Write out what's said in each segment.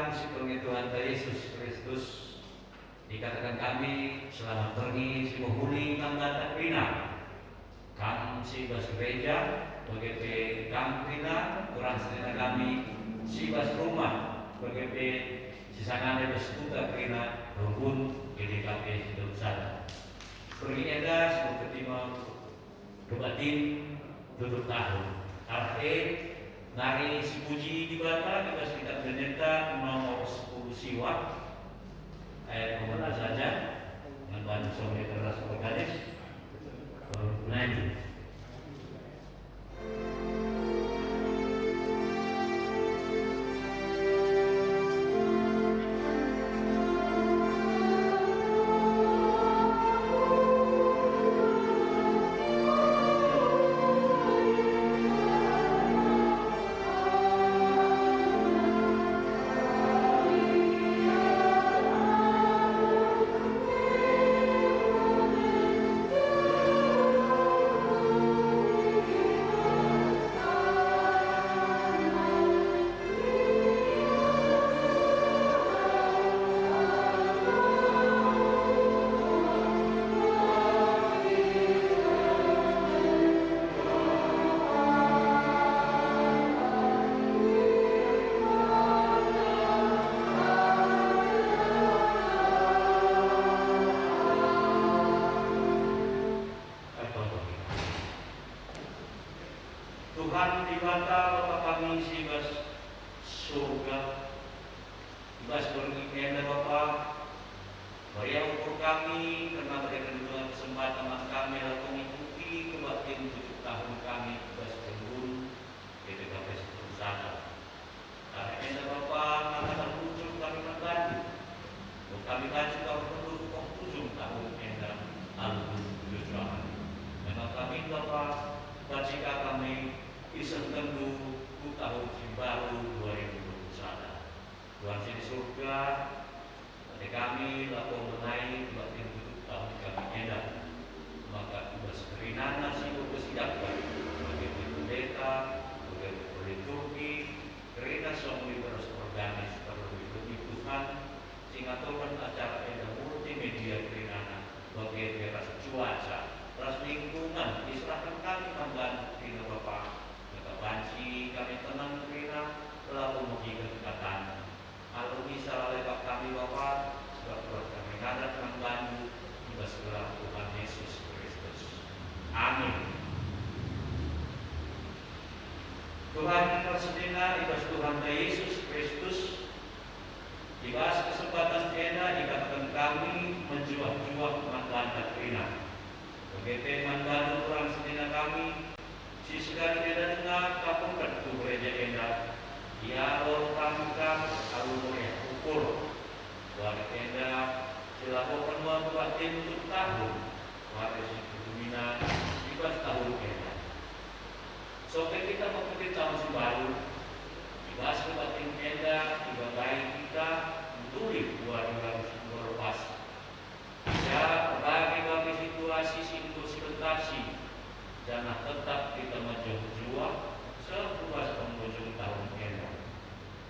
Si Tuhan Yesus Kristus dikatakan kami selamat pergi si menghuni kambata Krina kami si bas gereja begitu kami Krina kurang sedina kami si bas rumah begitu si sangat bas kuta Krina rumpun jadi kami hidup sana pergi eda seperti mau kebatin tutup tahun arti nari si puji di bata kita sekitar pendeta nomor 10 siwa ayat kemana saja dengan bantu suami keras organis lanjut. Tuhan di mata Bapa kami si bas surga bas beringin Bapa beri ukur kami karena mereka dengan kesempatan kami lalu mengikuti kebaktian 7 tahun kami bas berguru di TKP Sana karena ini Bapa akan muncul kami membantu kami kan juga untuk 7 tahun yang lalu tujuan memang kami Bapa jika kami iseng tentu tahun baru 2021 Tuhan di surga pada kami laku menaik batin tahun kami enak maka tugas kerinana nasi berkesidakkan bagi pendeta bagi liturgi kerina suami terus organis terlebih Tuhan sehingga Tuhan acara enak multimedia kerinana bagi teras cuaca teras lingkungan diserahkan kami membantu Krina Bapak banci kami tenang Krina lalu menjaga kedekatan kalau bisa lewat kami Bapak sebab kami ngadat membantu juga segera Tuhan Yesus Kristus amin. Tuhan tersedina ibas Tuhan Yesus Kristus dibahas kesempatan enak dikatakan kami menjual-jual membantu Krina begitu membantu orang sedina kami si segala beda dengan kapung itu gereja endah ya orang kami kalau ya ukur warga endah silakan membuat tim tahun warga si Bumina 15 tahun endah sampai kita mengikuti tahun baru dibahas buat tim endah dibagai kita menulis 2010 lepas ya bagi situasi implementasi jangan tetap kita menjual sebuah penghujung tahun enak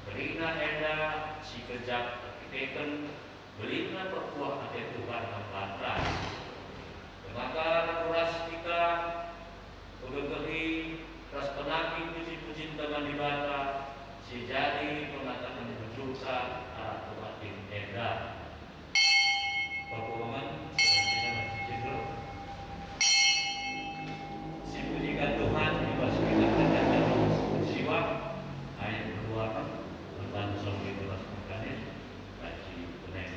berina enak si kejap kita belikan berkuah hati Tuhan membantai maka kuras kita bergeri ras penagi puji-puji teman di bata si jadi mengatakan berjuta Tuhan enak perkembangan jika Tuhan dibasuhkan dan siwa ayat kedua tentang soal kelas mekanis kaji benar.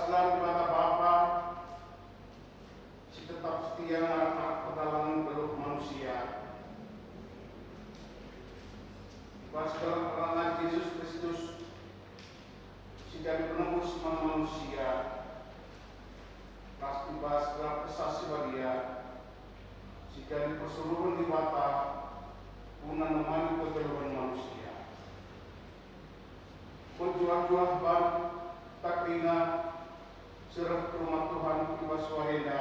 Paslah kata Bapa, si tetap setia anak pedalangan beluk manusia. Paslah karena Yesus Kristus, si jadi penembus manusia. Pasti paslah kesasi bagia, si jadi perseluruhan di bata, guna menemani kegeluhan manusia. Berjuang-juang ban tak rina serah ke rumah Tuhan Ibas Wahenda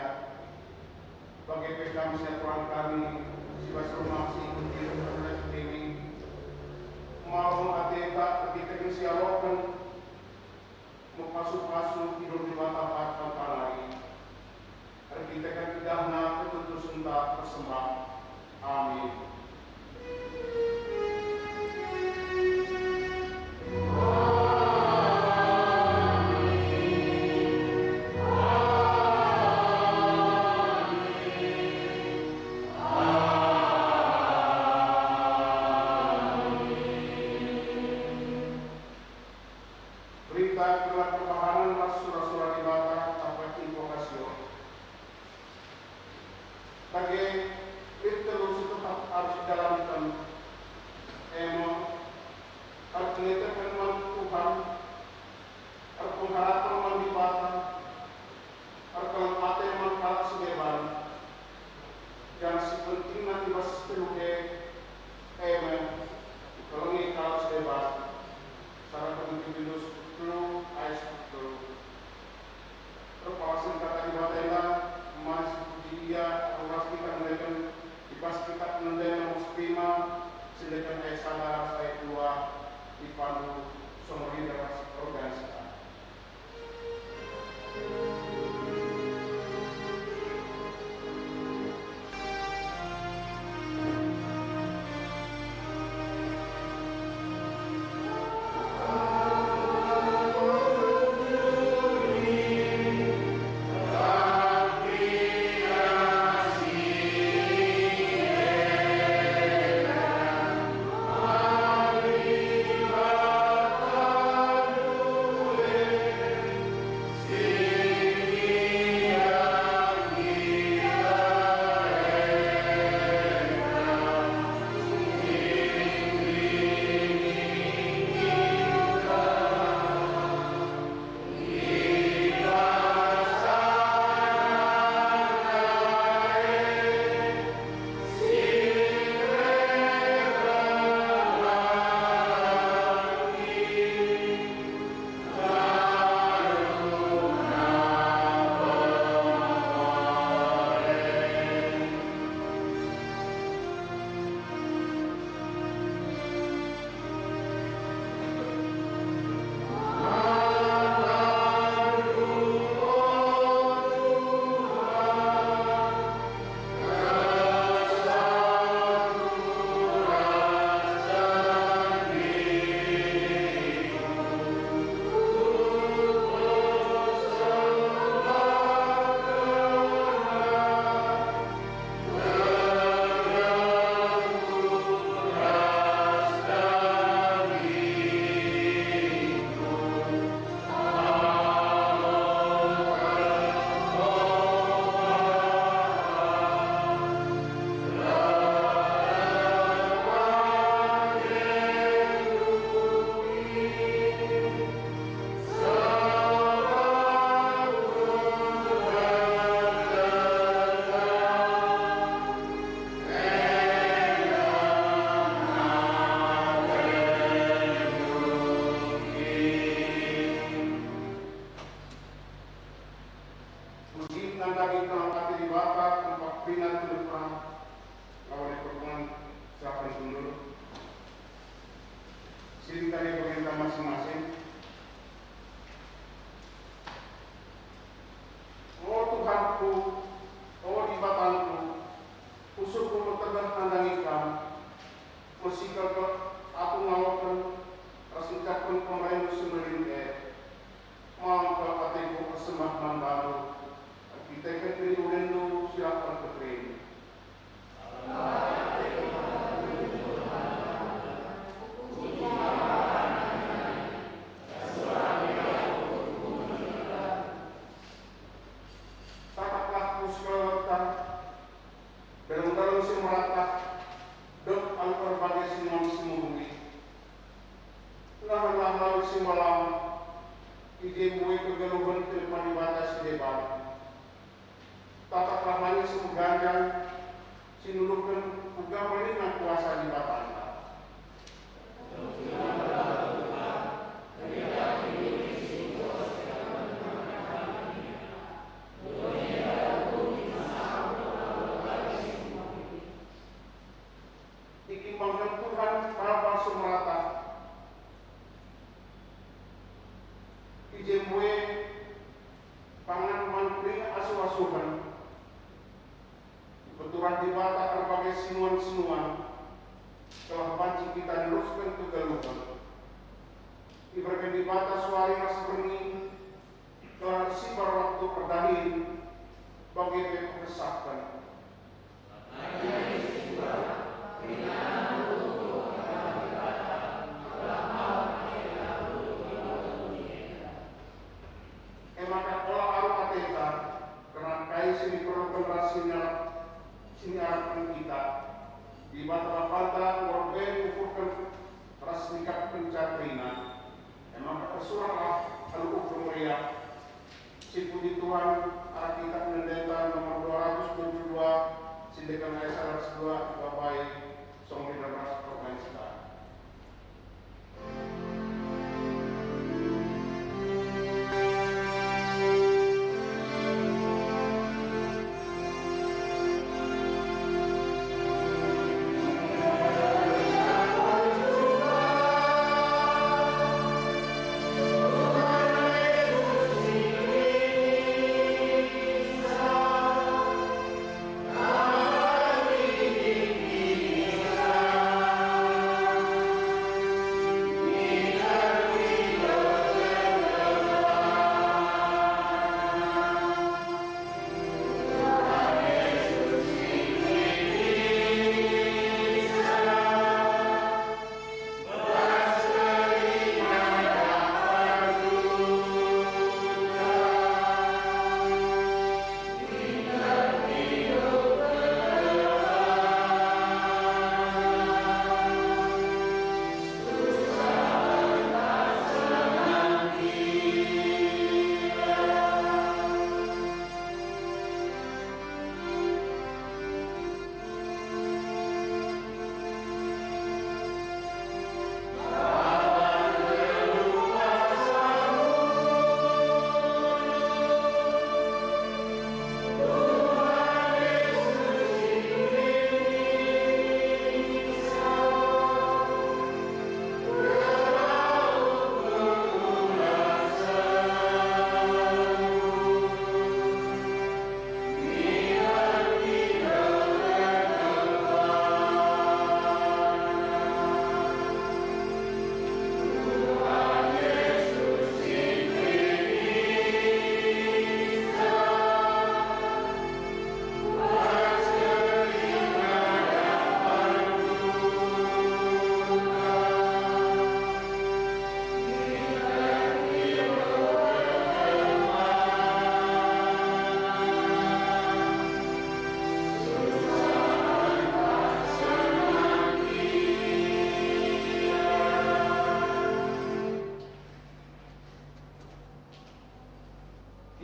bagi pekam setuan kami Ibas rumah si kuntir oleh Dewi mau ateta ketika kesialokan mempasuh-pasuh tidur di mata patah palai kita kan tidakna ketutusan tak bersembah. Amin. Berita keluar kebahanan surah-surah di bawah sampai invokasio. Bagi itu terus tetap harus dijalankan. Harus menitipkan Tuhan, harus mengharapkan mandibatan, harus kelempatan mengkalah sebeban. Dan si penting nanti masih peluke, kalau ini kalah sebeban, cara pemimpin Yunus perlu ais perlu. Terus kawasan kata di Batela, masih dia memastikan mereka dipastikan mengenai muslima sedangkan ayat salah ayat 2 dipandu solidaritas organisasi. berbagai simon-simoni. Nahan lalu si malam, ije mui kegeluhan telepan ibadah si debat. Tata rahmani si ganjang, sinulukan ugamani na kuasa di batanda. Ikimbangkan Tuhan Bapa Sumerata. Ijemwe pangan mantri asuh-asuhan. Beturan di bata berbagai sinuan-sinuan telah panci kita teruskan ke galuhan. Ibaratkan di bata suari ras bening telah sibar waktu perdahin bagi kekesakan. Maka olah aru ateta karena kai sini perlu sini arahkan kita di bata-bata warben ukurkan ras nikap pencaprina. Maka tersurahlah lalu ukur meriah si puji Tuhan arah kita pendeta nomor 222 sindekan ayat 102 babai song ras provinsi.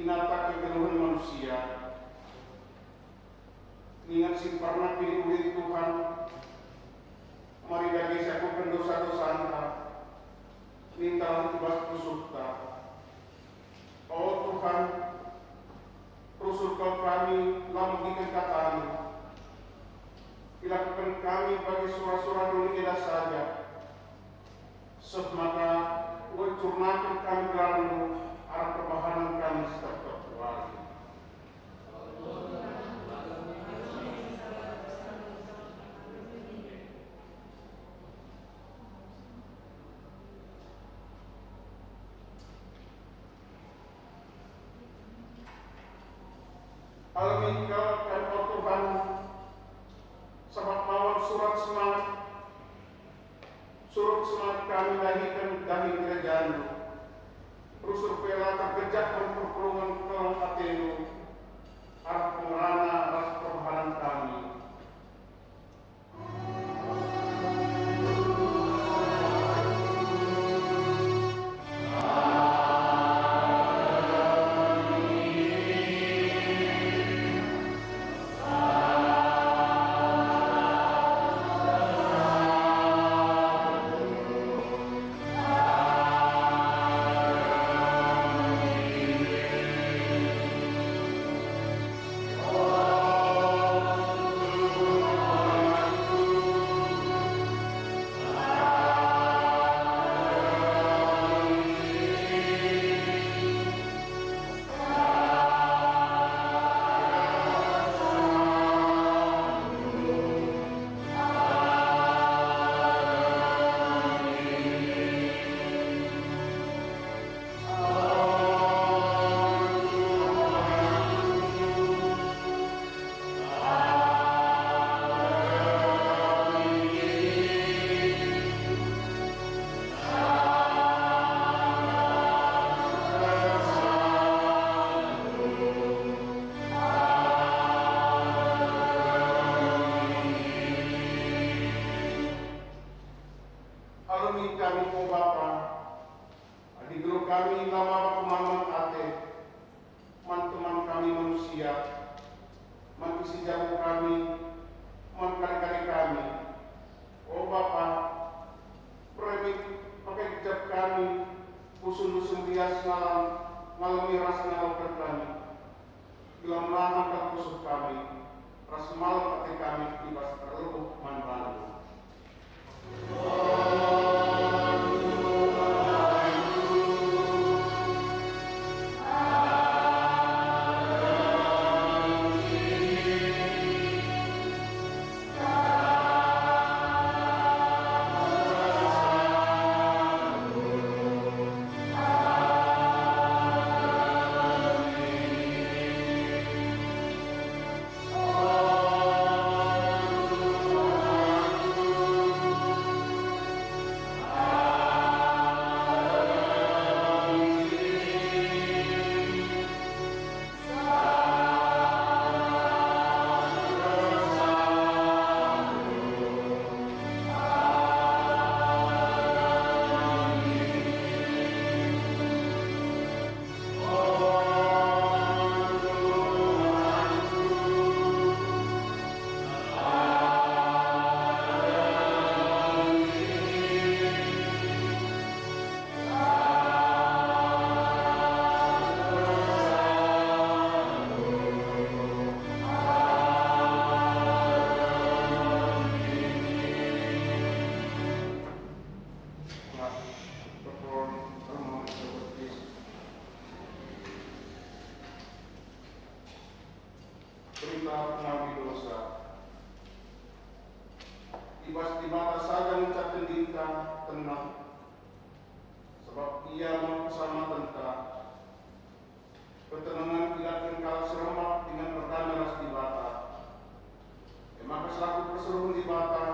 Kinata kegeluhan manusia ingat si pernah pilih ulit Tuhan mari dagi sakukan dosa-dosa anta minta tibas kusukta. Oh Tuhan, rusul kau kami lamgikan katamu dilakukan kami bagi surah-surah dunia saja semaka wajurnakan kami dalammu arah perbahanan kami setiap terkuali. Almika dan Tuhan sebab mawar surat semangat kami dahi kerajaan-Mu. Rusur pela terkejak memperpulungan kelang atenu arah pengerana atas perbahanan kami. perlui kami o Bapa, adigelo kami lama pemahaman ate, man teman kami manusia, man isi jauh kami, man kali-kali kami, o Bapa, premit pakai jab kami, usun-usun rias ngalam miras ngalam kami, bilang mahan kusuk kami, ras malam hati kami ibas terlalu manbalu. Perintah pengambil dosa. Ibas di mata saja mencapai dita tenang, sebab ia bersama tentang ketenangan tidak kengkal serempak dengan perdana ras di bata. Maka selaku perseruan di bata,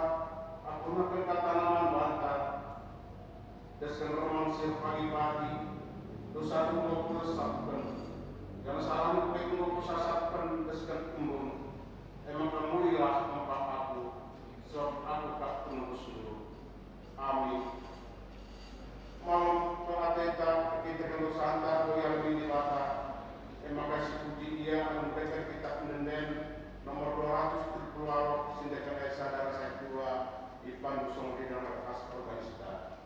aku nak kengkal tanaman bantah, deskan remang siap pagi-pagi, dosa dulu kuresapkan. Yang salah baik mau kusasapkan deskan embun, emang kemulilah empat aku, sebab aku tak penebus dulu. Amin. Malam pelateta kita kalau santa yang lebih dibata, emang kasih puji dia memberikan kita pendenden nomor 270 sindekan Esa darah saya tua Ipan Dusong di dalam khas organisasi.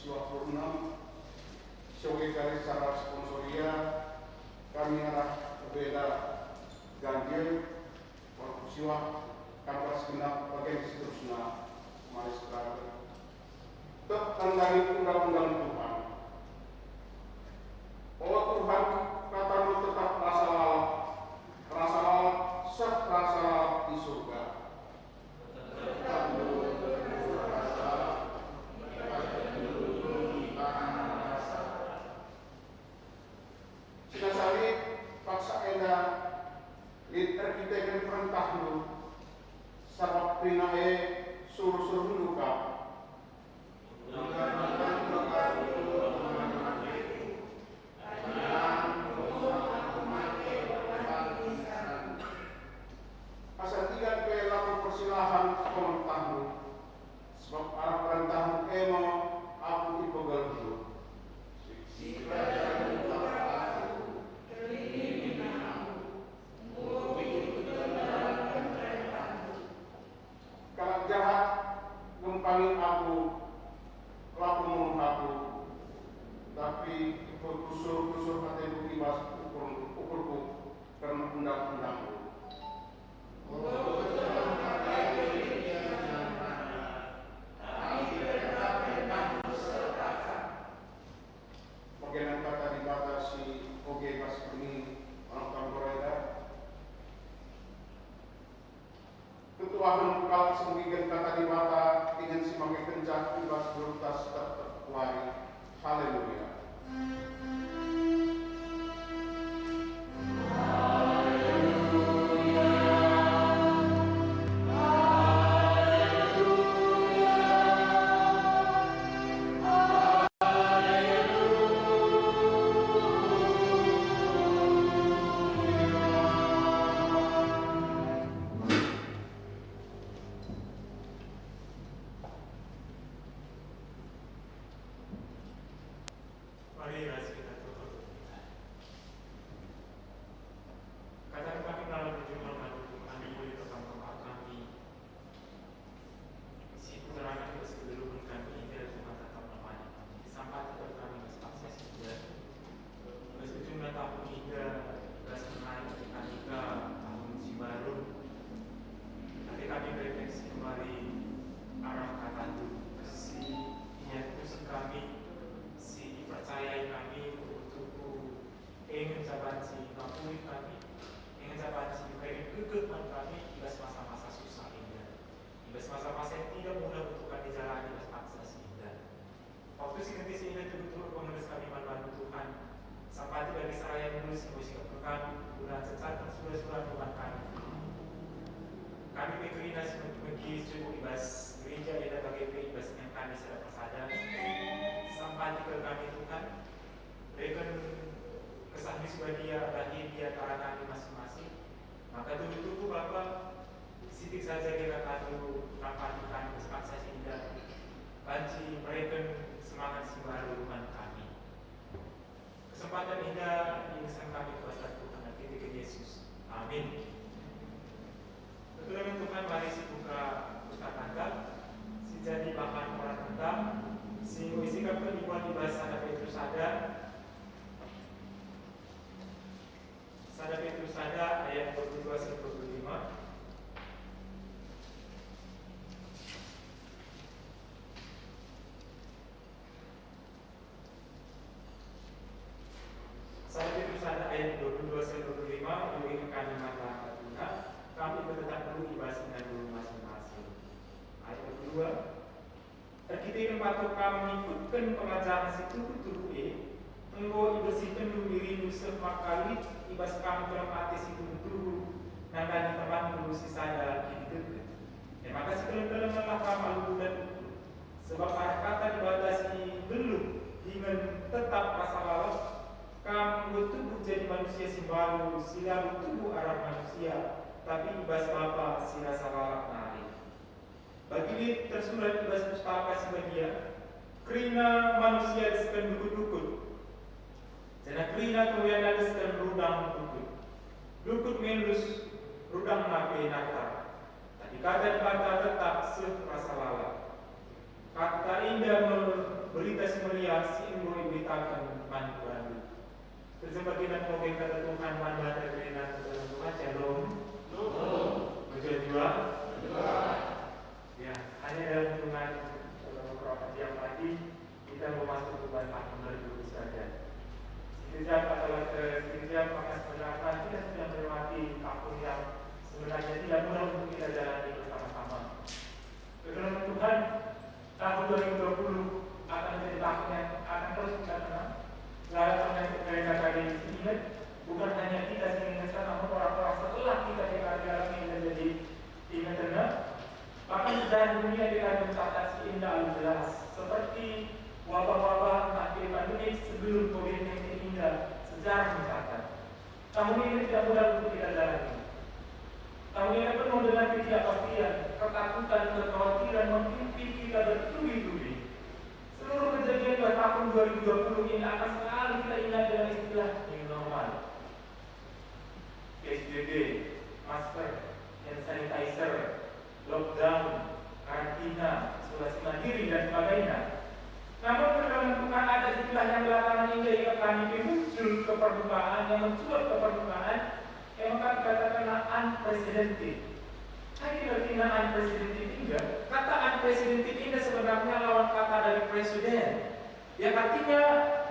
Siwa 26 sebagai garis secara sponsoria kami arah berbeda ganjil waktu siwa kabar segenap bagian seterusnya mari sekali tetap tandani undang-undang Tuhan. Oh Tuhan, katamu tetap rasa lalat serasa lalat di surga. Sinasari paksa enda liter kita dan perintah lu sabab pinae suruh-suruh luka. Asal tidak pelaku persilahan perintahmu sebab arah perintahmu emo aku ipogal dulu. Kalau jahat ngempangin aku laku mulut aku tapi ikut kusur hatiku ibas ukurku karena undang-undangku. Bagian kata dibatasi oke pas ini orang Kamboreda ketuaan kalau sembilan kata dibata ingin semakin kencang ibas berutas terkuari. Haleluya. Mari kita tutup. Katakan kami dalam berjumpa kami boleh bersama kami. Si putranya juga sebelum kami tidak cuma tetap menemani kami. Sampai tetap kami bersepakat saja. Sejumlah tahun hingga menaik ketika tahun si baru. Nanti kami berefleksi kembali arah kata itu. Si niat khusus kami. Percayai kami untuk ingin jabanci ngampuni kami, ingin jabanci ingin kegeman kami di masa-masa susah ini, di masa-masa yang tidak mudah untuk kami jalani di paksa sehingga waktu si nanti sehingga betul-betul pemenuh kami membantu Tuhan sampai tidak bisa raya menulis musik kami bulan cecat dan surat-surat Tuhan kami berkeinginan untuk pergi subuh ibas gereja ada bagi ibas yang kami sedang bersadar sampai ke kami Tuhan berikan kesah dia bagi di antara kami masing-masing maka tunggu Bapa sedikit saja kita kata tanpa kami bersepakat sehingga banci berikan semangat si baru Tuhan kami kesempatan indah yang kami kuasa Tuhan ketika Yesus amin. Betul Tuhan mari si buka tanggal si jadi bahan orang tentang si isikan penipuan di bahasa Sada Petrus Sada ayat 22-25. Sada Petrus Sada ayat 22-25 yang kami mata Tuhan kami tetap dulu ibasnya dulu masing-masing. Ayat kedua kita yang patut kami mengikutkan pengajaran situ engkau bersihkan dulu dirimu semakali ibas kamu dalam hati situ dulu nandani teman dulu si sada gitu. Maka sekalian lelah kamu dan sebab kata dibatasi belum dengan tetap rasa lalat kamu tubuh jadi manusia si baru sila tubuh arah manusia tapi ibas Bapa si rasa lalat nari. Bagi ini tersurat ibas pustaka si bagia kerina manusia disebut dukut-dukut Jana krina kemudian ada sedang rudang lukut menus rudang nape nakar. Tadi kata tetap serasa lalat. Kata indah berita si Maria si Indo diberitakan bantu. Sebagaimana mau kita Tuhan mana dari Tuhan Shalom. Berjua. Ya, hanya dalam hitungan beberapa jam lagi kita mau masuk ke bulan tahun 2020 saja. Sekejap maka sebenarnya kita sudah melewati tahun yang sebenarnya tidak mudah untuk kita jalani bersama-sama. Firman Tuhan, tahun 2020 akan menjadi tahun yang akan terus kita kenang. Lalu mereka tadi ingat, bukan hanya kita mengingatkan, namun orang-orang setelah kita dialami menjadi ingat tenang. Bahkan sejarah dunia kita mencatat indah jelas, seperti wabah-wabah akhir pandemi sebelum COVID-19 hingga sejarah mencatat. Tahun ini tidak mudah untuk kita jalani. Tahun ini penuh dengan ketidakpastian, ketakutan, kekhawatiran menghimpit kita bertubi-tubi. Seluruh kejadian pada tahun 2020 ini akan selalu kita ingat dengan istilah new normal. PSBB, masker, hand sanitizer, lockdown, karantina, isolasi mandiri dan sebagainya. Namun firman Tuhan ada istilah yang belakangan ini kami muncul ke permukaan, yang mencuat ke permukaan, yang katakanlah unprecedented. Hai artinya unprecedented enggak? Kata unprecedented ini sebenarnya lawan kata dari presiden. Yang artinya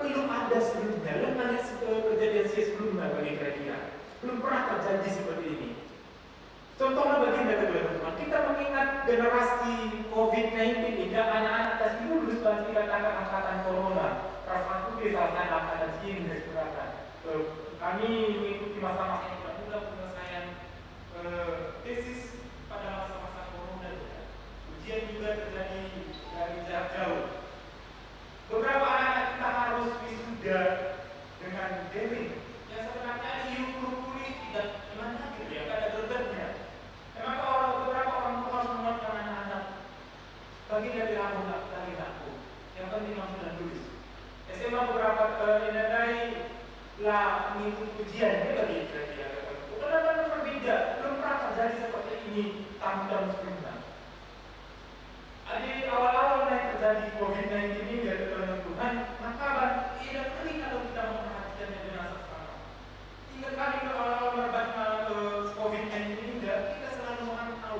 belum ada sebelumnya, belum ada kejadian sebelumnya bagi kira-kira. Belum pernah terjadi seperti ini. Contohnya baginda teman-teman, kita mengingat generasi COVID-19 ini, anak-anak tadi lulus dan dikatakan angkatan corona. Perasaan itu salah angkatan sini dan kami mengikuti masa-masa yang mudah penyelesaian tesis pada masa-masa corona. Ujian juga terjadi dari jarak jauh. Beberapa anak kita harus wisuda dengan daring. Yang sebenarnya kulit tidak gimana gitu ya, tidak ada gerdernya. Memang beberapa orang tua harus menguatkan anak-anak. Bagi dari aku dari aku, yang penting langsung dan tulis. SMA beberapa menandai lah mengikuti ujian ini bagi kira-kira. Benar-benar berbeda, belum pernah terjadi seperti ini tahun-tahun sebelumnya. Jadi awal-awal yang terjadi COVID-19 ini dari Tuhan, maka tidak perlu kalau kita memperhatikannya dengan seksama. Hingga kali awal-awal merebaknya COVID-19 ini, kita selalu memantau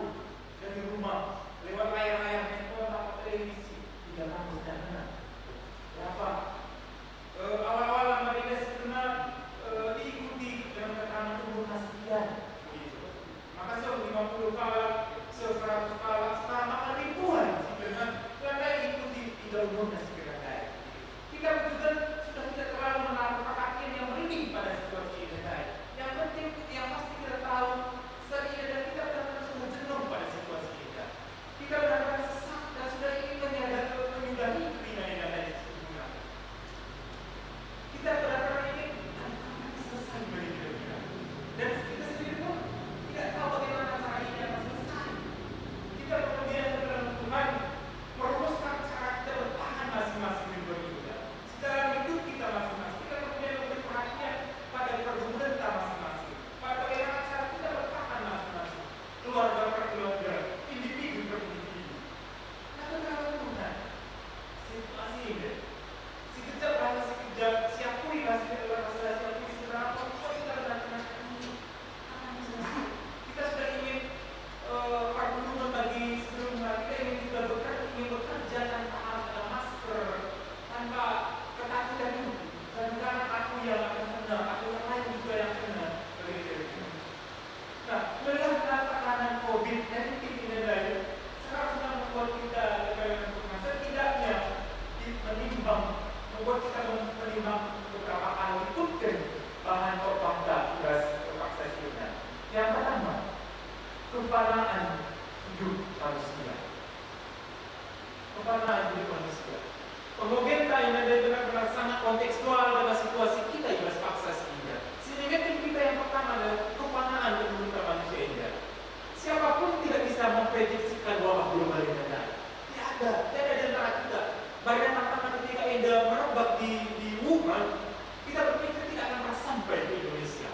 dari rumah lewat layar-layar handphone atau televisi tidak kamu dan anak. Berapa? Awal-awal mereka sebenarnya diikuti dengan tekanan tubuh sekian. Maka 50 kali, 100 kali, sekarang akan ribuan karena ikuti tidak umumnya sebenarnya. Kita juga sudah tidak terlalu menaruh perhatian yang berlebih pada situasi ini. Yang penting, yang pasti kita tahu saat ini dan kita benar-benar sudah jenuh pada situasi kita. Kita benar-benar sesak dan sudah ingin menyudahi kepindahan dari sebelumnya. Kita benar-benar ingin selesai bagi kita. Dan kita sendiri pun tidak tahu bagaimana cara ini akan selesai. Kita kemudian dalam Tuhan merumuskan cara kita bertahan masing-masing di dunia kita. Secara hidup kita masing-masing, kita kemudian memberi perhatian pada pergumulan kita masing-masing. Pada bagaimana cara kita bertahan masing-masing. Keluarga per keluarga, individu per individu. Nah, kalau Tuhan, situasi ini, sekejap, siapui hasil sebenarnya apa kita benar-benar ini akan selesai. Kita sudah ingin perlindungan bagi sebelumnya, kita ingin juga bekerja tanpa harus ada masker, tanpa ketakutan itu. Dan bukan aku yang akan kena, aku yang lain juga yang kena. Nah, melihat tekanan COVID-19 ini dari sekarang sudah membuat kita setidaknya menimbang, membuat kita menimbang beberapa hal itu dan bahan propaganda tugas vaksinasi. Yang pertama, kefanaan hidup manusia. Kefanaan hidup manusia. Pembagian ini benar-benar sangat kontekstual dalam situasi kita yang paksa sehingga. Sehingga kita yang pertama adalah kefanaan hidup manusia ini. Siapapun tidak bisa memprediksikan wabah global ini. Tidak ada di antara kita. Bahkan pertama ketika Enda merebak di Wuhan, kita berpikir tidak akan pernah sampai ke Indonesia.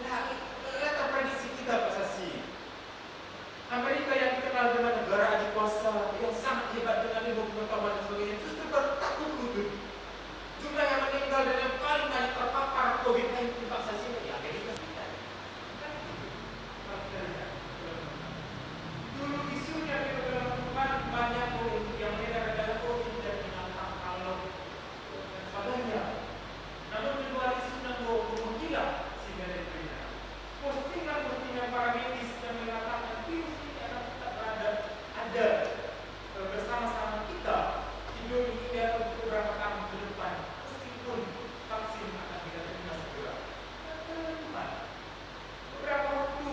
Nah, lihat prediksi kita pasasi. Amerika yang dikenal dengan negara adikuasa yang sangat hebat dengan ilmu pengetahuan dan sebagainya, justru banyak para medis yang mengatakan virus ini akan tetap ada bersama-sama kita di dunia untuk beberapa tahun ke depan, meskipun vaksin akan kita terima segera. Teman-teman, beberapa waktu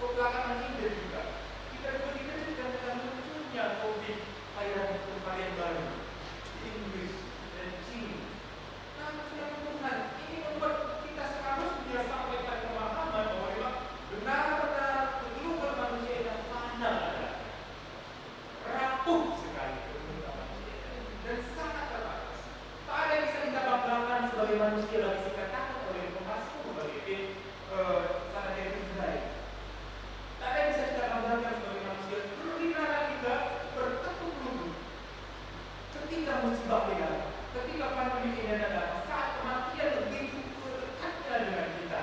belakangan ini juga kita dikejutkan dengan munculnya COVID varian baru di Inggris dan China. Nah, teman-teman, ini membuat kita seharusnya sampai pada pemahaman bahwa memang benar-benar kehidupan manusia yang fana rapuh sekali kehidupan manusia dan sangat terbatas. Tak ada yang bisa kita banggakan sebagai manusia lagi dikatakan oleh pemasuk sebagai sangat baik. Tak ada yang bisa kita banggakan sebagai manusia ketika kita bertekuk lutut ketika musibah datang, ketika pandemi ini datang, saat kematian begitu dekatnya dengan kita.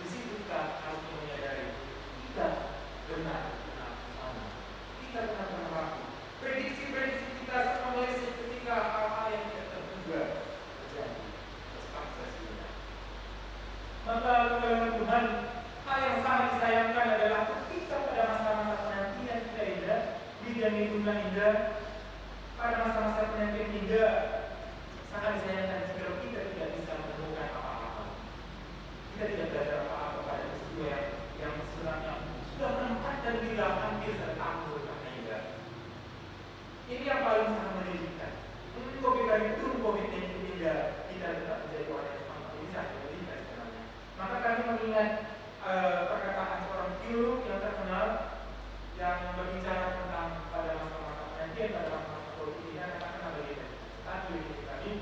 Di situ kita harus menyadari kita benar-benar sama. Kita benar-benar rapuh. Prediksi-prediksi kita semua meleset ketika hal-hal yang tidak terduga terjadi. Terpaksa sudah. Maka Tuhan, hal yang sangat disayangkan adalah ketika pada masa-masa penantian kita indah, bidang lingkungan indah, pada masa-masa penantian indah, sangat disayangkan jika kita tidak bisa menemukan apa-apa. Kita tidak belajar apa-apa pada peristiwa yang sebenarnya sudah menempatkan kita hampir tertampil karena indah. Ini yang paling sangat menyedihkan. Untuk kita itu COVID-19 indah, kita tetap menjadi orang yang semangat. Ini sangat menyedihkan sebenarnya. Maka kami mengingat perkataan seorang teolog yang terkenal yang berbicara tentang pada masa-masa penantian, pada masa-masa COVID ini, dan katakan begini. Satu ini kami,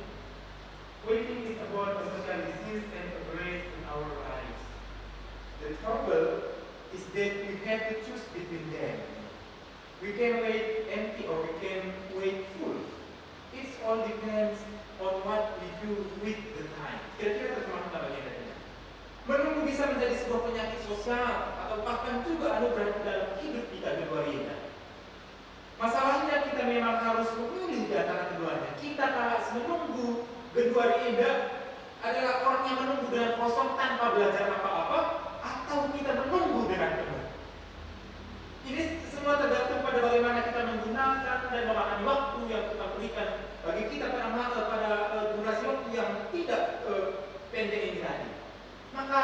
waiting is about a social disease and a grace in our lives. The trouble is that we have to choose between them. We can wait empty or we can wait full. It all depends on what we do with the time. Kira-kira terjemahan bagian dari ini. Menunggu bisa menjadi sebuah penyakit sosial atau bahkan juga anugerah dalam hidup kita kedua-duanya. Masalahnya kita memang harus memilih di antara keduanya. Kita harus menunggu kedua indah adalah orang yang menunggu dengan kosong tanpa belajar apa-apa, atau kita menunggu dengan penuh. Ini semua tergantung pada bagaimana kita menggunakan dan memahami waktu yang kita berikan bagi kita pada durasi waktu yang tidak pendek ini tadi. Maka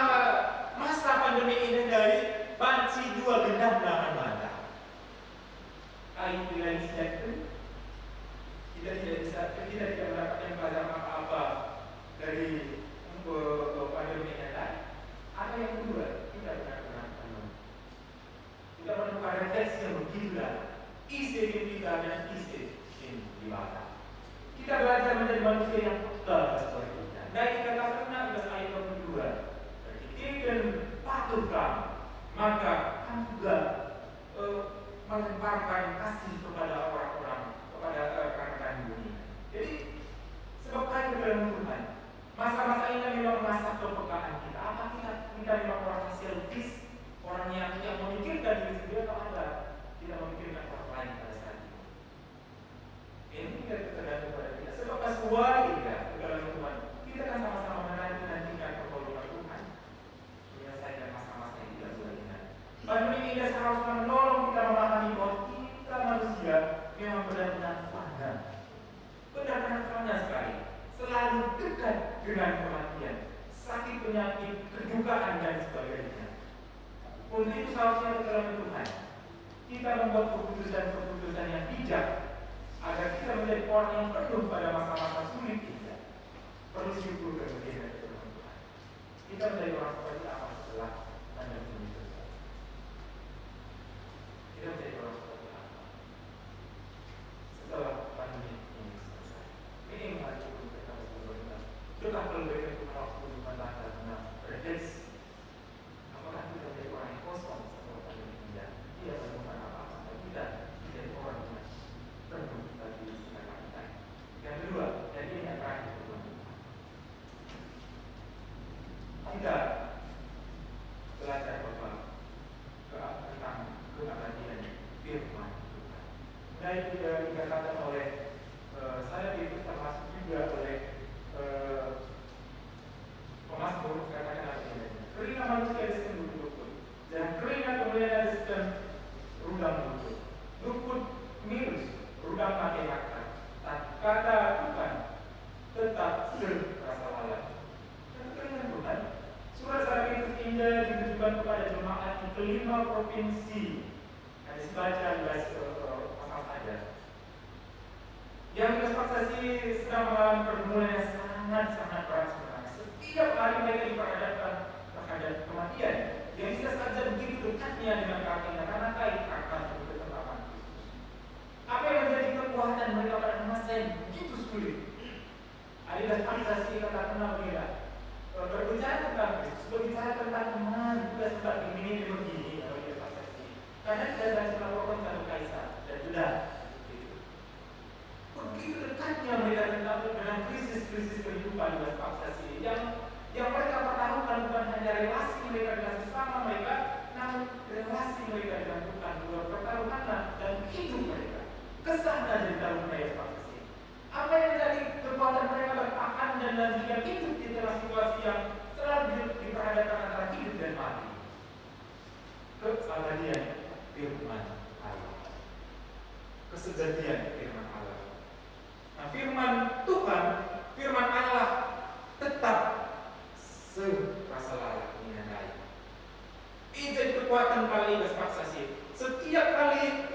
masa pandemi ini dari banci dua gendam lawan mata. Kain pilihan sejati, kita tidak mendapatkan pelajaran apa-apa dari pandemi ini tadi. Ada yang kedua, kita benar-benar penuh. Kita menemukan refleksi yang begitu dalam. Isi hidup kita dan isi di mata. Kita belajar menjadi manusia yang peka seperti kita. Dan dikatakan di ayat 22. Berpikir dan patuhkan, maka kamu juga melemparkan kasih kepada orang-orang, kepada rekan-rekan dunia. Jadi sebab kaya dalam Tuhan, masa-masa ini memang masa kepekaan kita. Apa kita memang orang selfish, orang yang memikirkan diri sendiri, atau ada kita memikirkan orang lain pada saat ini? Ini tidak tergantung pada kita. Sebab sesuai kita dalam Tuhan, kita kan sama-sama menantikan pertolongan Tuhan menyelesaikan masa-masa yang tidak boleh ingat. Pandemi ini seharusnya menolong kita memahami bahwa kita manusia memang benar-benar fana. Benar-benar fana sekali. Selalu dekat dengan kematian, sakit penyakit, kedukaan dan sebagainya. Untuk itu seharusnya dalam Tuhan kita membuat keputusan-keputusan yang bijak agar kita menjadi orang yang penuh pada masa-masa sulit kita. Perlu syukur kemudian dari Tuhan. Kita menjadi orang seperti apa setelah pandemi ini selesai? Kita menjadi orang seperti apa setelah pandemi ini selesai? Ini yang harus kita lakukan. Kita perlu berikan Tuhan waktu di mana kita refleksi. Apakah kita menjadi orang yang kosong setelah pandemi ini? Tidak menemukan apa-apa. Kita menjadi orang yang penuh bagi istimewa kita. Yang kedua, dan ini yang terakhir kita belajar bahwa tentang keabadian firman Tuhan. Dan juga dikatakan oleh saya itu termasuk juga oleh pemazmur katakan artinya. Ketika manusia disembunyi betul, jangan di kelima provinsi. Nah, dibaca pasal saja. Yang dispensasi sedang mengalami pergumulan yang sangat berat sebenarnya. Setiap hari mereka diperhadapkan terhadap kematian yang bisa saja begitu dekatnya dengan kakinya karena kait akan ketetapan Kristus. Apa yang menjadi kekuatan mereka pada masa yang begitu sulit? Ada dispensasi kata kenal bila berbicara tentang Kristus, berbicara tentang iman, juga seperti ini begini kalau dispensasi. Karena tidak ada melakukan satu kaisar dan sudah. Begitu dekatnya mereka dengan krisis-krisis kehidupan di dispensasi yang mereka pertaruhkan bukan hanya relasi mereka dengan sesama mereka, namun relasi mereka dengan Tuhan juga pertaruhanlah dan hidup mereka. Kesana dari tahun dispensasi. Apa yang menjadi kekuatan mereka bertahan dan juga hidup di tengah situasi yang selalu diperhadapkan antara hidup dan mati? Keabadian firman Allah, kesejatian firman Allah. Nah, firman Tuhan, firman Allah tetap serasa layak diandai. Ini jadi kekuatan kali dispensasi. Setiap kali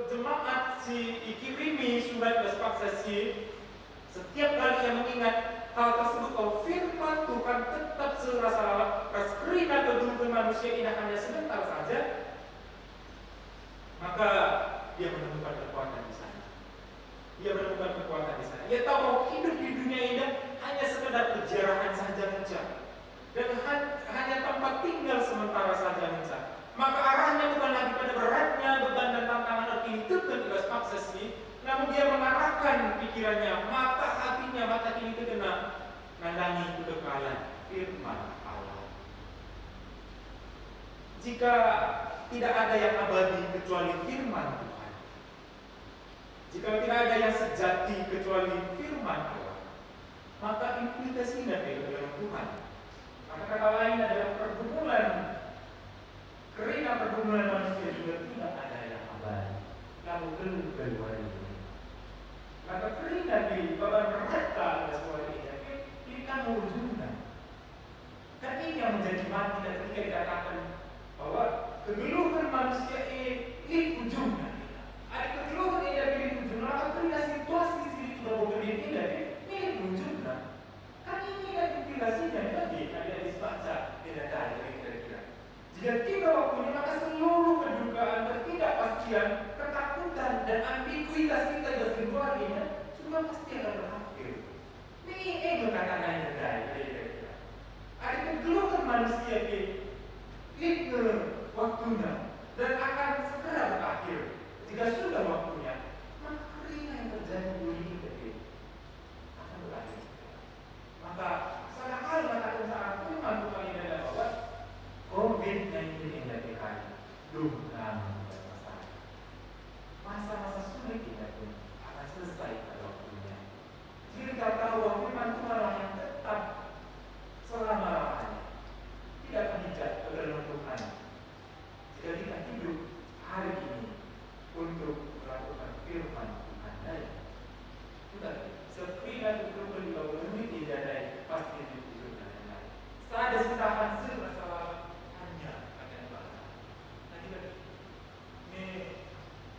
jemaat dikirimi surat dispensasi, setiap kali yang mengingat hal tersebut, bahwa firman Tuhan tetap serasa layak. Karena kehidupan manusia ini hanya sebentar saja, maka dia menemukan kekuatan di sana. Dia menemukan kekuatan di sana. Dia tahu bahwa hidup di dunia ini hanya sekedar penjarahan saja mencari, dan hanya tempat tinggal sementara saja mencari. Maka arahnya bukan lagi pada beratnya beban dan tantangan hidup dan tugas maksesi, namun dia mengarahkan pikirannya, mata hatinya, mata kini itu kena nandangi kekekalan firman Allah. Jika tidak ada yang abadi kecuali firman Tuhan, jika tidak ada yang sejati kecuali firman Allah, maka implikasinya dalam Tuhan. Maka kata lain adalah pergumulan, karena pergumulan manusia juga tidak ada yang abadi. Kamu keluar ini. Maka karena di beban mereka ada suara ini kamu ujungnya. Dan ini yang menjadi mati dan ketika dikatakan bahwa kegeluhan manusia ini ujungnya. Ada kegeluhan yang dari ujungnya, maka karena situasi sini tidak berbeda tidak ini ujungnya. Kan ini kan implikasinya tadi ada dibaca tidak ada kira-kira. Jika tiba waktunya, maka seluruh kedukaan, ketidakpastian, ketakutan dan ambiguitas kita yang keluar ini semua pasti akan berakhir. Ini katakan yang kira-kira. Ada kegeluhan manusia ini waktunya dan akan segera berakhir. Jika sudah waktunya, maka ringan yang terjadi di ini akan berakhir. Maka salah hal mengatakan saat firman Tuhan ini adalah bahwa COVID-19 yang dikatakan belum masalah. Masa-masa sulit kita pun akan selesai pada waktunya. Jadi kita tahu bahwa firman Tuhan yang tetap selama-lamanya tidak akan dijat ke dalam Tuhan. Jika kita hidup hari ini untuk melakukan firman Tuhan dari sudah sekiranya itu beliau meniti dan pasti itu dan saat setahan masalah hanya akan bahasa. Nanti ini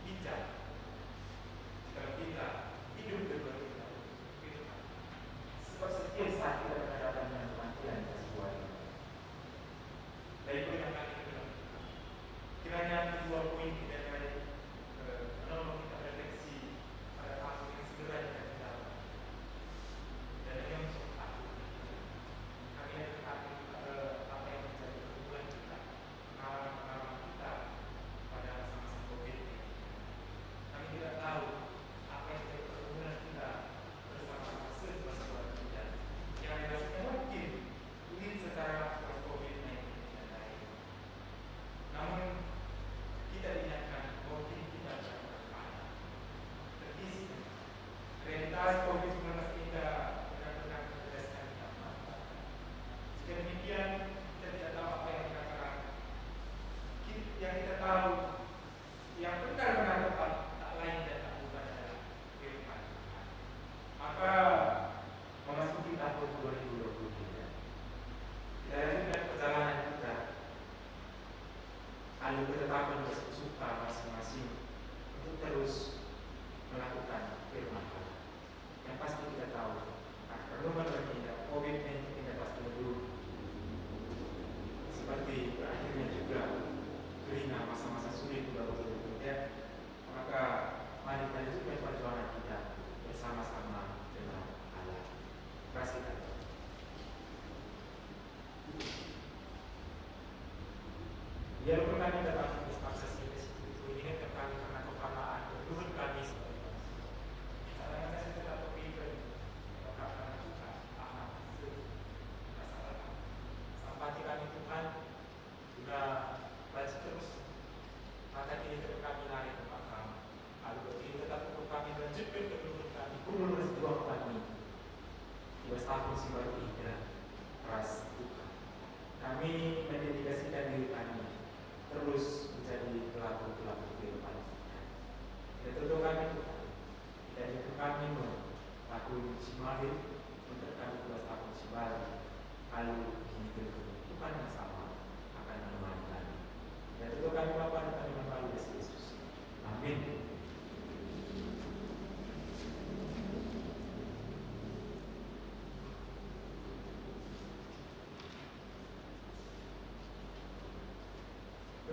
bicara kalau kita hidup berdua firman. Sebab setiap saat kita berhadapan dengan kematian sesuai. Baik yang kami bilang. Kiranya dua poin kita menolong kita refleksi pada waktu yang segera kita dapat. Dan yang sempat kami akan apa yang menjadi kebutuhan kita, pengalaman kita pada masa-masa COVID ini. Kami tidak tahu apa yang menjadi kebutuhan kita bersama-sama sebuah kita yang rasanya mungkin secara COVID-19 dan lain. Namun kita diingatkan bahwa kita tidak berpaham. Terkisi realitas COVID-19 kita benar-benar menjelaskan kita. Jika demikian, kita tidak tahu apa yang kita katakan. Yang kita tahu, yang benar-benar tepat, tak lain dan tak bukan adalah firman Tuhan. Maka memasuki tahun 2023, kita lanjutkan perjalanan kita hal ketetapan suka masing-masing untuk terus melakukan firman Allah. Yang pasti kita tahu, perluan bertindak, komitmen kita pasti dulu. Seperti berakhirnya juga Rina masa-masa sulit juga bekerja, maka mari kita lanjutkan perjuangan kita bersama-sama dengan Allah. Terima kasih. Biarpun kami datang ke akses ini, ingatkan kami karena kepamaan berluhur kami sebagai bangsa. Kadang-kadang saya tidak berpikir karena Tuhan, anak, istri, masalah. Sampati kami Tuhan, sudah baca terus, maka kini tetap kami naik ke belakang. Lalu begini tetap untuk kami melanjutkan ke leluhur kami, guru berjuang kami. 2 tahun si baru indah, ras Tuhan. Kami mendedikasikan diri kami terus menjadi pelaku-pelaku kehidupan. Dan tentu kami Tuhan, tidak itu kami melakukan Simalil untuk kami 2 tahun Simalil. Kalau ini Tuhan yang sama akan menemani kami. Dan tentu kami melakukan kami melalui Yesus. Amin.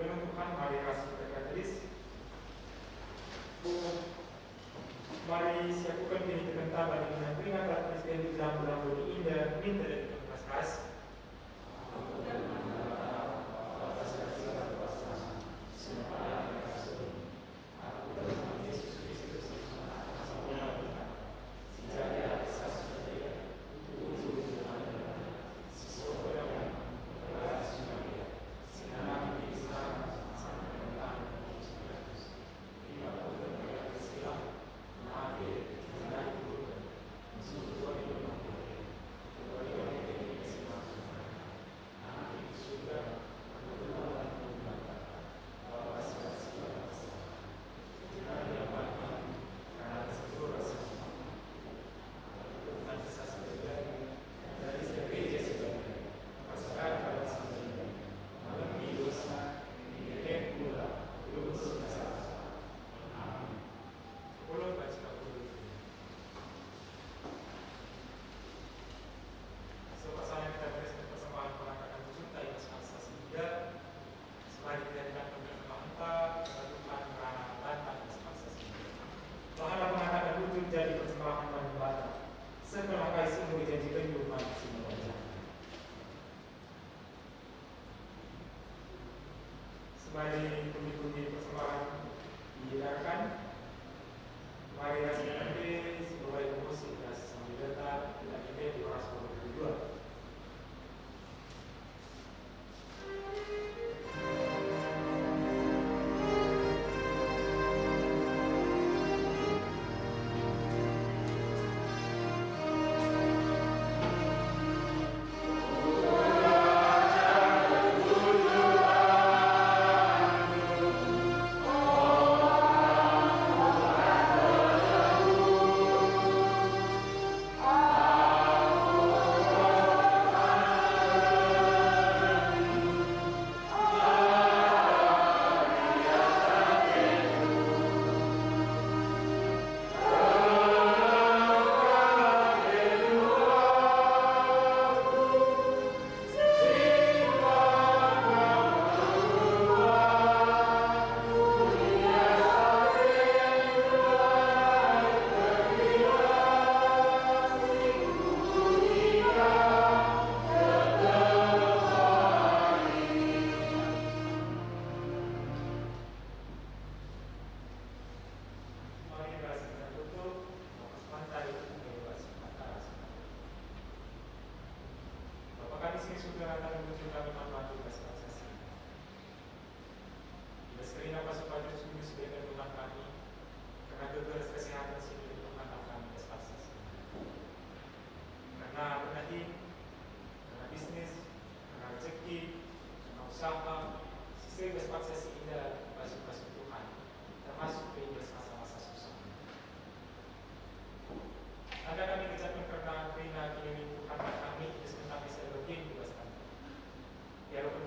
Tuhan, mari kasih terkatalis. Mari siapkan diri kita dengan peringatan Kristen di dalam bulan indah, minta dari Tuhan. Mari puji-puji persembahan dihidarkan. Mari rasakan diri sebagai musik dan sambil datang kita ingin di kelas 22.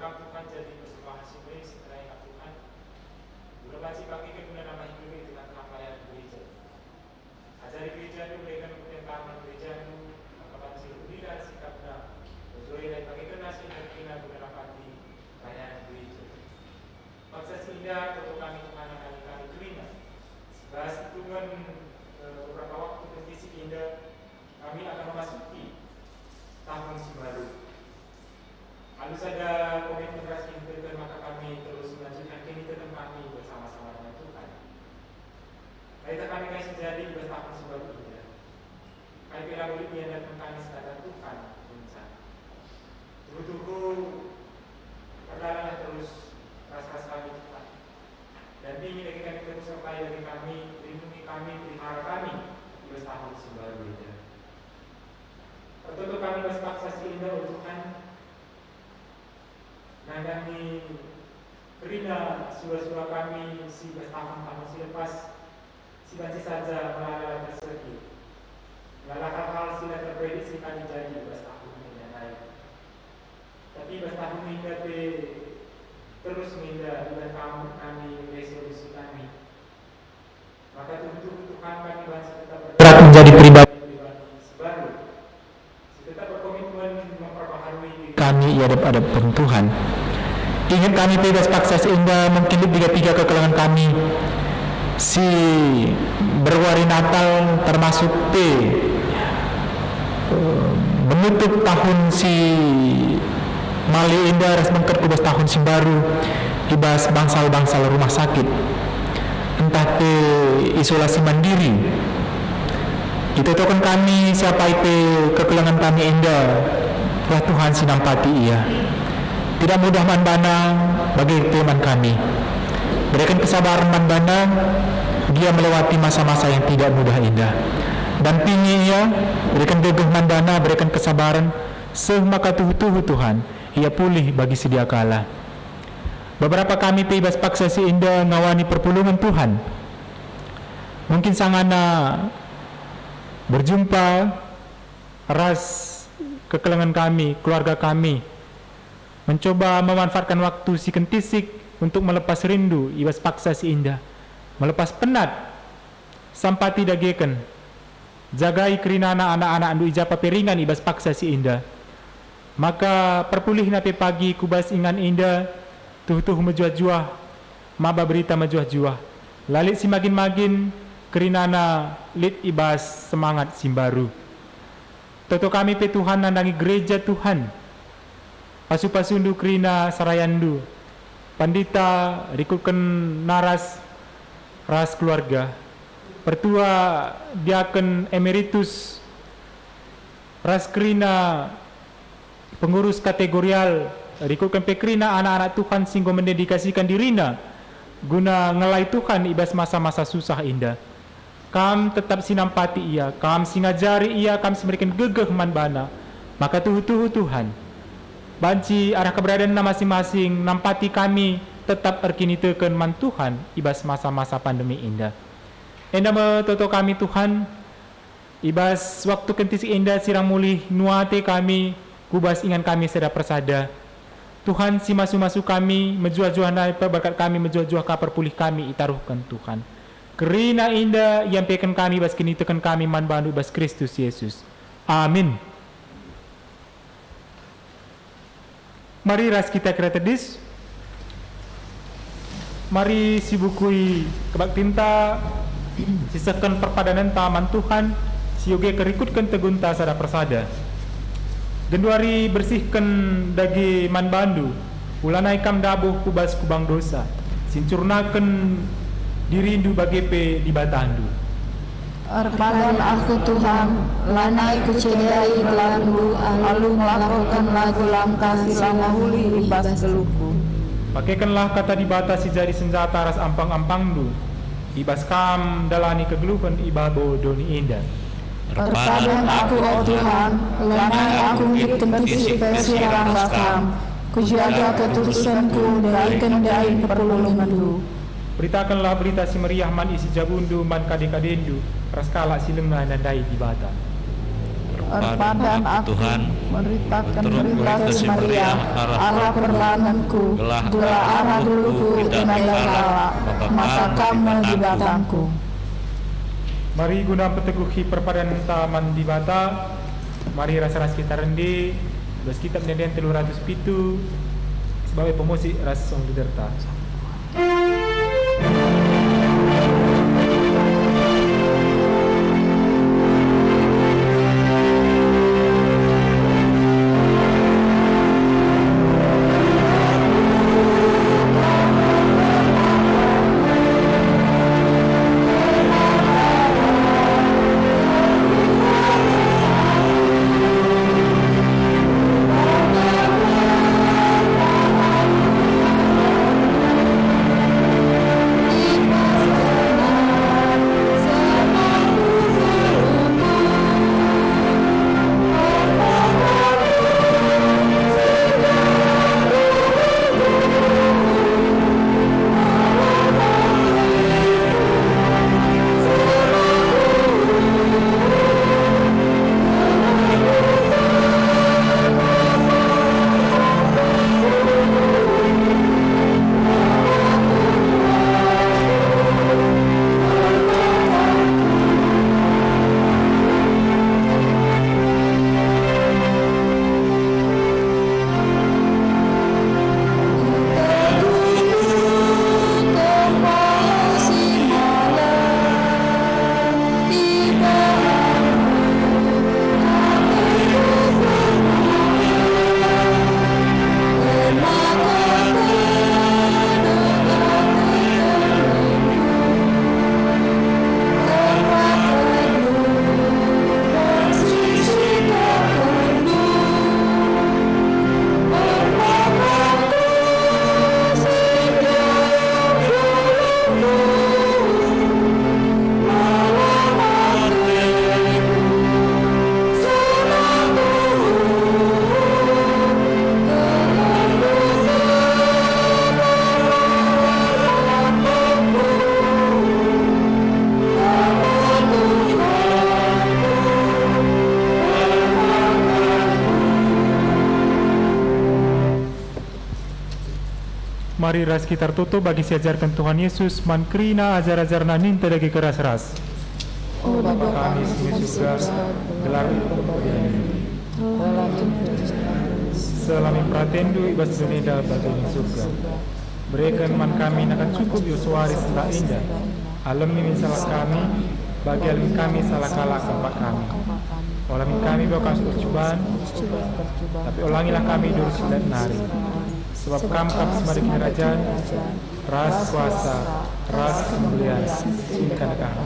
Tuhan jadi persembahan si baik setelah Tuhan Indah untuk kami Tuhan akan kami terima. Bahas hitungan beberapa waktu kondisi Indah, kami akan memasuki tahun si baru. Harus ada komitmen keras kita, maka kami terus melanjutkan komitmen kami bersama-sama dengan Tuhan. Baiklah kami kasih jadi di tahun si baru Indah. Kami bila boleh diadakan kami sekadar Tuhan bencana. Tunggu-tunggu perjalanan terus ras-ras kami Tuhan. Dan ini lagi kami terus sertai dari kami, lindungi kami, pelihara kami di tahun si baru Indah. Tertutup kami berpaksa si Indah untuk Tuhan. Dan kami kerina surah-surah kami si tahun-tahun si lepas si banci saja melalui tersegi. Melalui hal-hal sila terprediksi kami jadi tahun ini dan lain. Tapi tahun ini kami terus minda dan kami resolusi kami. Maka tubuh Tuhan kami banci tetap bergerak menjadi pribadi baru. Tetap berkomitmen memperbaharui kami ia hadap Tuhan. Ingin kami bebas paksa sehingga mungkin tiga kekelangan kami si berwari Natal termasuk menutup tahun si Mali Indah res mengket kubas tahun si baru ibas bangsal rumah sakit entah isolasi mandiri. Itu kan kami siapa itu kekelangan kami Indah telah Tuhan sinampati ia. Tidak mudah manbana bagi teman kami. Berikan kesabaran manbana dia melewati masa-masa yang tidak mudah Indah. Dan pingi ia berikan gegeh manbana, berikan kesabaran semaka tuhu Tuhan ia pulih bagi sedia kala. Beberapa kami bebas paksa si Indah ngawani perpulungan Tuhan. Mungkin sangana berjumpa ras kekelangan kami, keluarga kami mencoba memanfaatkan waktu si kentisik untuk melepas rindu ibas paksa si Indah, melepas penat sampati dageken jagai kerinana anak-anak andu ijapa peringan ibas paksa si Indah. Maka perpulih nape pagi kubas ingan Indah tuh mejuah-juah maba berita mejuah-juah lalit si magin kerinana lit ibas semangat simbaru. Toto kami pe Tuhan nandangi gereja Tuhan. Pasu-pasundu krina sarayandu. Pandita rikukan naras ras keluarga. Pertua diaken emeritus ras krina pengurus kategorial rikukan pe krina anak-anak Tuhan singgo mendedikasikan dirina guna ngelai Tuhan ibas masa-masa susah Indah. Kam tetap sinampati ia, kam singajari ia, kam memberikan gegeh manbana. Maka tuhu Tuhan. Banci arah keberadaan masing-masing, nampati kami tetap erkinitekan man Tuhan ibas masa-masa pandemi Indah. Indah metoto kami Tuhan, ibas waktu kentisi Indah sirang mulih nuate kami, kubas ingan kami seda persada. Tuhan si masu-masu kami, mejuah-juah naik berkat kami, mejuah-juah kapar pulih kami, itaruhkan Tuhan. Kerina Indah yang pekan kami bas kini tekan kami man bandu bas Kristus Yesus. Amin. Mari ras kita keretedis. Mari sibukui kebak tinta sisakan perpadanan taman Tuhan siyoge kerikutkan tegunta sada persada. Genduari bersihkan dagi man bandu ulanai kam dabuh kubas kubang dosa sincurnakan dirindu bagepe di batandu. Arpadan aku Tuhan, lanai kucedai gelandu, lalu melakukan lagu langkah silang huli ibas geluku. Pakaikanlah kata di bata si jari senjata ras ampang-ampangdu, ibas kam dalani kegeluhan ibabo doni Indah. Arpadan aku oh Tuhan, lanai aku ngitentisi pesirang bakam, kujaga ketulusanku dai perpulunganku. Beritakanlah berita si meriah man isi jabundu man kadekadendu raskala silengna nandai di bata. Arpadan aku Tuhan memberitakan berita si meriah arah perlanganku gula arah duluku tenaga kala maka kamu di batangku. Mari guna peteguhi perpadan taman di bata. Mari rasa-ras kita rendi bas kita mendendian 307 sebagai pemusik ras song derta. hari ras kita tertutup bagi siajarkan Tuhan Yesus man kerina ajar-ajar nanin tedagi keras-ras. Oh Bapa Kami di surga, gelar itu selami pratendu ibas dunida batini surga. Berikan man kami akan cukup yusuari selah indah. Alam ini salah kami, bagi alam kami salah kalah sampai kami. Olamin kami bukan percobaan, tapi ulangilah kami dulu sudah nari. Sebab kamu semari kerajaan, ras kuasa, ras kemuliaan, singkan kami.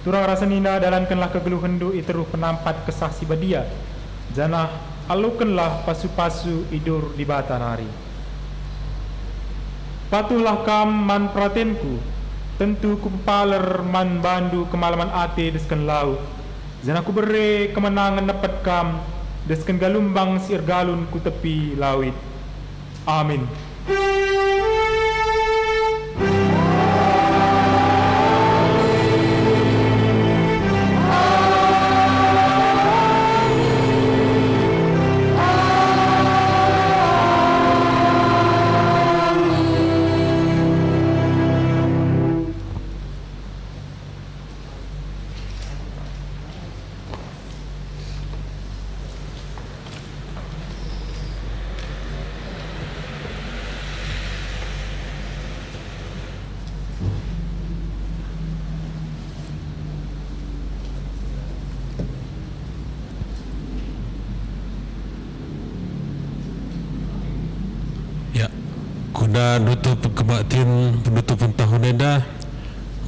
Turang rasa nina dalankanlah kegeluh hendu iteruh penampat kesaksi badia. Janah alukanlah pasu-pasu idur di bata nari. Patuhlah kam man pratenku, tentu kupaler man bandu kemalaman ate desken laut. Janah ku bere kemenangan dapat kam, desken galumbang sir galun ku tepi lawit. Amin. Kuda nutup kebaktian penutupan tahun eda,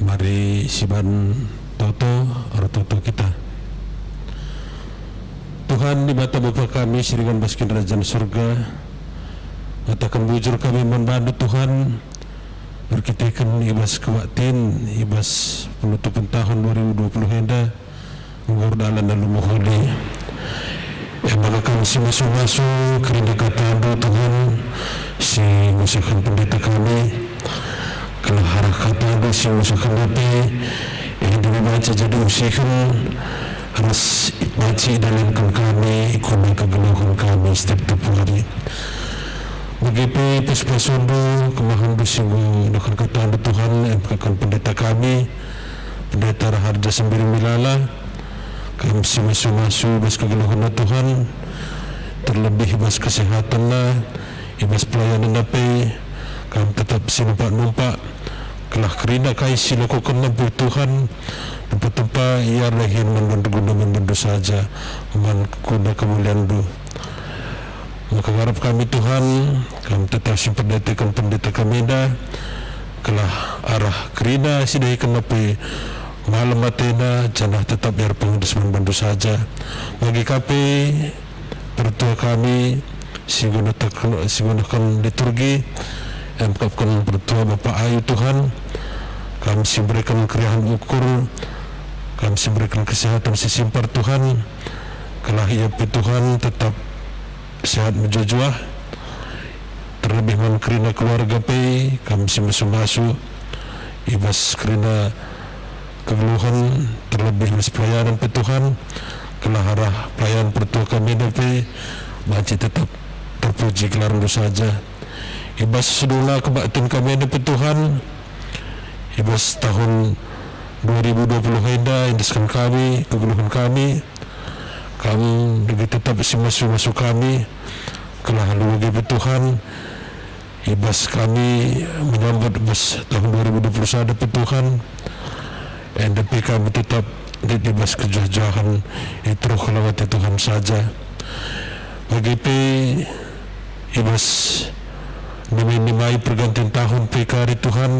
mari siban toto kita. Tuhan di mata Bapa kami siringan baskin kerajaan surga, matakan bujur kami membantu Tuhan berkitakan ibas kebaktian ibas penutupan tahun 2020 eda ngurus dalam moholi. Maka kami si masuk kerana kata Tuhan si musuhkan pendeta kami kalau harap kata si musuhkan nanti yang dibaca jadi usikan harus baca dalamkan kami ikut kegeluhan kami setiap hari. Begitu pas-pasundu kemahan bersungguh dengan kata Tuhan yang mengatakan pendeta kami pendeta Raharja Sembilan Milala kami si masuk bas kegeluhan Tuhan terlebih bas kesehatan lah ibas pelayanan nape kami tetap sinumpak-numpak kelah kerina kai silakukan nabi Tuhan tempat-tempat ia lahir mengguna membantu saja mengguna kemuliaan du maka harap kami Tuhan kami tetap simperdetikan pendeta kami dah kelah arah kerina sidai kenapi malam matena janah tetap biar pengurus membantu saja bagi kapi pertua kami si gunakan liturgi yang mengungkapkan pertua Bapa Ayu Tuhan kami si berikan keriahan ukur kami si berikan kesehatan si simpar Tuhan kelah ia Tuhan tetap sehat menjujuah terlebih kerana keluarga pe kami si masuk ibas kerana kegeluhan terlebih mas pelayanan pe Tuhan kelah arah pelayanan pertua kami pe masih tetap terpuji kelar saja ibas sedula kebaktian kami ada Tuhan ibas tahun 2020 heda indiskan kami kegeluhan kami lebih tetap masuk kami kelah lalu bagi Tuhan ibas kami menyambut ibas tahun 2021 ada Tuhan NDP kami tetap ibas kejajahan itu kelawat Tuhan saja bagi ibas nimai pergantian tahun PKR Tuhan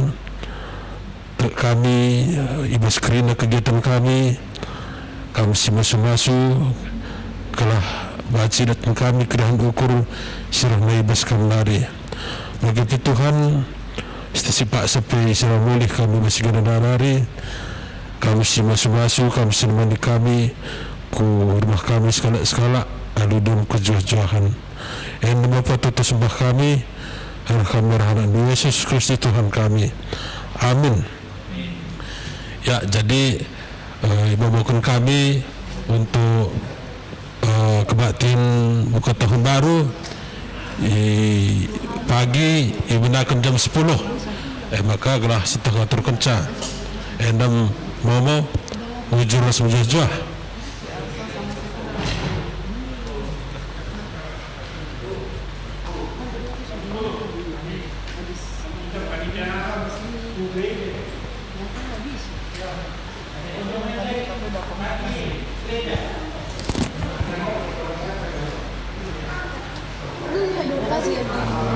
kami ibas kerina kegiatan kami si masuk kelah baca datang kami kerahan ukur sirah ibas kami lari bagi Tuhan setiap sampai sirah mulih kami masih gana lari kami si masuk kami menemani kami ku rumah kami skala aludun kejuahan yang Bapa tutus sembah kami harap kami rahmat Yesus Kristus Tuhan kami amin. Ya jadi ibabakan kami untuk kebaktian buka tahun baru pagi ibenakan jam 10 maka gelah setengah terkenca endam momo mujur ras mujur.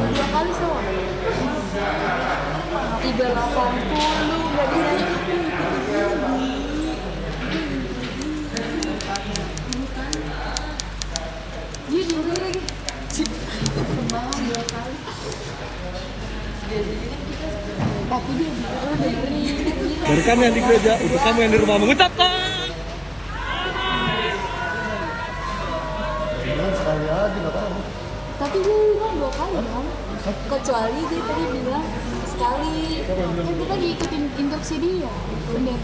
Dua kali sama 380 nggak bisa. Dia juga lagi semalam 2 kali. Tapi dia udah beli. Dari kami yang di gereja, untuk kamu yang di rumah mengucapkan. Sekali aja nggak tahu. Tapi dia bilang 2 kali kan? Kecuali dia tadi bilang sekali. Kan kita diikutin instruksi dia, pendeta.